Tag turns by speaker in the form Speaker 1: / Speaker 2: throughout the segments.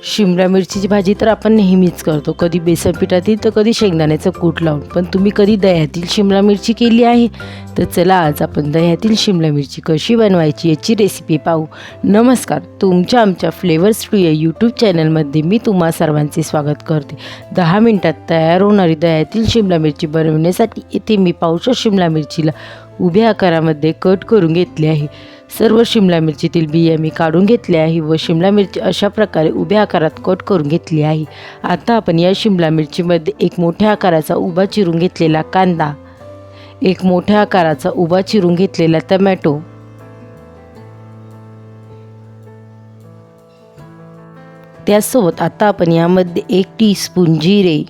Speaker 1: शिमला मिरचीची भाजी तर आपण नेहमीच करतो, कधी बेसन पिठातील तर कधी शेंगदाण्याचं कूट लावून. पण तुम्ही कधी दह्यातील शिमला मिरची केली आहे? तर चला आज आपण दह्यातील शिमला मिरची कशी बनवायची याची रेसिपी पाहू. नमस्कार, तुमच्या आमच्या फ्लेवर स्टुडिओ यूट्यूब चॅनलमध्ये मी तुम्हा सर्वांचे स्वागत करते. 10 मिनिटात तयार होणारी दह्यातील शिमला मिरची बनवण्यासाठी इथे मी पावशेर शिमला मिरचीला उभ्या आकारामध्ये कट करून घेतले आहे. सर्व शिमला मिरचीतील बिया मी काढून घेतले आहे व शिमला मिरची अशा प्रकारे उभ्या आकारात कट करून घेतली आहे. आता आपण या शिमला मिरचीमध्ये एक मोठ्या आकाराचा उभा चिरून घेतलेला कांदा, एक मोठ्या आकाराचा उभा चिरून घेतलेला टोमॅटो, त्यासोबत आता आपण यामध्ये 1 टीस्पून जिरे,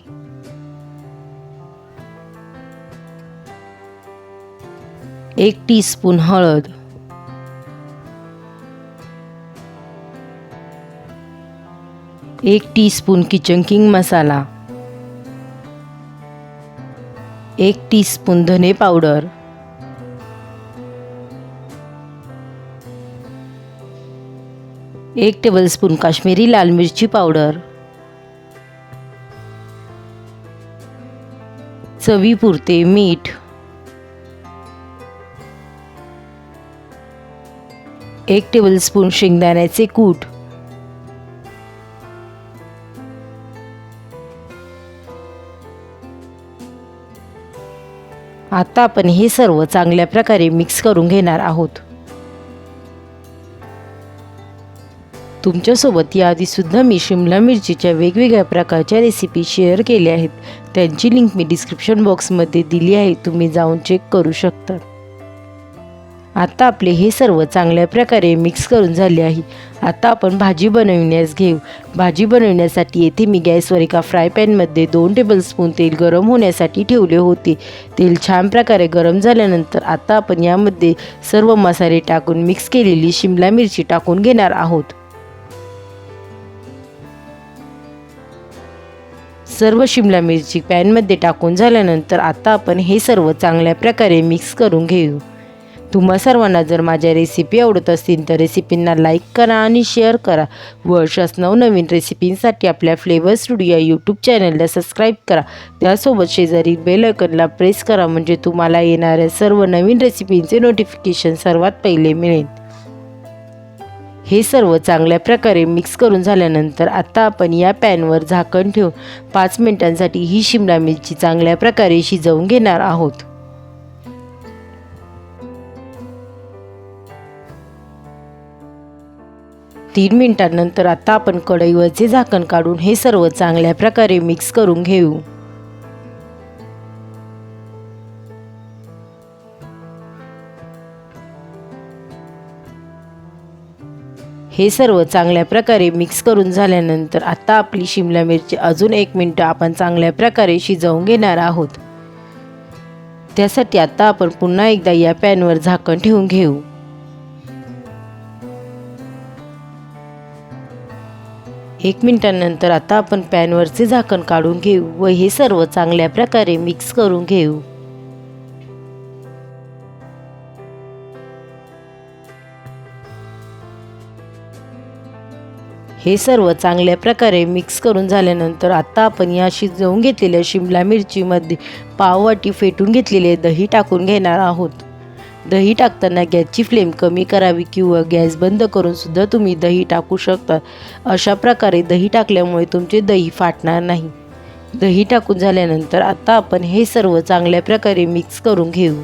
Speaker 1: 1 टीस्पून हळद, 1 टीस्पून किचन किंग मसाला, 1 टीस्पून धने पावडर, 1 टेबलस्पून काश्मीरी लाल मिरची पावडर, चवीपुरते मीठ, 1 टेबलस्पून शेंगदाण्याचे कूट, आता आपण हे सर्व चांगल्या प्रकारे मिक्स करून घेणार आहोत. तुमच्यासोबत याआधीसुद्धा मी शिमला मिरचीच्या वेगवेगळ्या प्रकारच्या रेसिपी शेअर केल्या आहेत. त्यांची लिंक मी डिस्क्रिप्शन बॉक्समध्ये दिली आहे, तुम्ही जाऊन चेक करू शकता. आता आपले हे सर्व चांगल्या प्रकारे मिक्स करून झाले आहे. आता आपण भाजी बनवण्यास घेऊ. भाजी बनवण्यासाठी येथे मी गॅसवर एका फ्राय पॅनमध्ये 2 टेबलस्पून तेल गरम होण्यासाठी ठेवले होते. तेल छान प्रकारे गरम झाल्यानंतर आता आपण यामध्ये सर्व मसाले टाकून मिक्स केलेली शिमला मिरची टाकून घेणार आहोत. सर्व शिमला मिरची पॅनमध्ये टाकून झाल्यानंतर आता आपण हे सर्व चांगल्या प्रकारे मिक्स करून घेऊ. तुम्हा सर्वांना जर माझ्या रेसिपी आवडत असतील तर रेसिपींना लाईक करा आणि शेअर करा व अशाच नवनवीन रेसिपींसाठी आपल्या फ्लेवर स्टुडिओ यूट्यूब चॅनलला सबस्क्राईब करा. त्यासोबत शेजारी बेल आयकॉनला प्रेस करा, म्हणजे तुम्हाला येणाऱ्या सर्व नवीन रेसिपींचे नोटिफिकेशन सर्वात पहिले मिळेल. हे सर्व चांगल्या प्रकारे मिक्स करून झाल्यानंतर आता आपण या पॅनवर झाकण ठेवून 5 मिनिटांसाठी ही शिमला मिरची चांगल्या प्रकारे शिजवून घेणार आहोत. 3 मिनिटांनंतर आता आपण कढईवरचे झाकण काढून हे सर्व चांगल्या प्रकारे मिक्स करून घेऊ. हे सर्व चांगल्या प्रकारे मिक्स करून झाल्यानंतर आता आपली शिमला मिरची अजून 1 मिनिट आपण चांगल्या प्रकारे शिजवून घेणार आहोत. त्यासाठी आता आपण पुन्हा एकदा या पॅनवर झाकण ठेवून घेऊ. 1 मिनिटांनंतर आता आपण पॅनवरचे झाकण काढून घेऊ व हे सर्व चांगल्या प्रकारे मिक्स करून घेऊ. हे सर्व चांगल्या प्रकारे मिक्स करून झाल्यानंतर आता आपण या शिजवून घेतलेल्या शिमला मिरचीमध्ये पाववाटी फेटून घेतलेले दही टाकून घेणार आहोत. दही टाकताना गॅसची फ्लेम कमी करावी किंवा गॅस बंद करून सुद्धा तुम्ही दही टाकू शकता. अशा प्रकारे दही टाकल्यामुळे तुमचे दही फाटणार नाही. दही टाकून झाल्यानंतर आता आपण हे सर्व चांगल्या प्रकारे मिक्स करून घेऊ.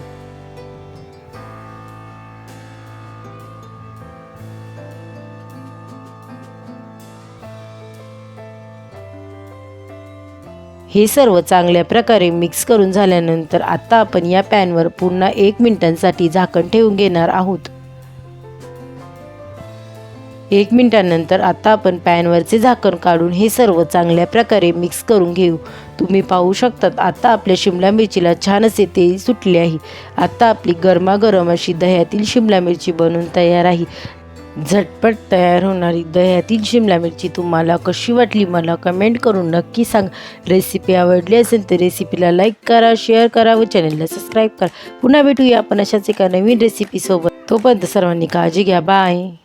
Speaker 1: हे सर्व चांगल्या प्रकारे मिक्स करून झाल्यानंतर आता आपण या पॅनवर पुन्हा 1 मिनिटांसाठी झाकण ठेवून घेणार आहोत. 1 मिनिटांनंतर आता आपण पॅनवरचे झाकण काढून हे सर्व चांगल्या प्रकारे मिक्स करून घेऊ. तुम्ही पाहू शकतात आता आपल्या शिमला मिरचीला छान असे तेल सुटले आहे. आता आपली गरमागरम अशी दह्यातील शिमला मिरची बनवून तयार आहे. झटपट तयार होणारी दह्यातील शिमला मिरची तुम्हाला कशी वाटली मला कमेंट करून नक्की सांगा. रेसिपी आवडली असेल तर रेसिपीला लाईक करा, शेअर करा व चॅनलला सबस्क्राईब करा. पुन्हा भेटूया आपण अशाच एका नवीन रेसिपीसोबत. तोपर्यंत सर्वांनी काळजी घ्या. बाय.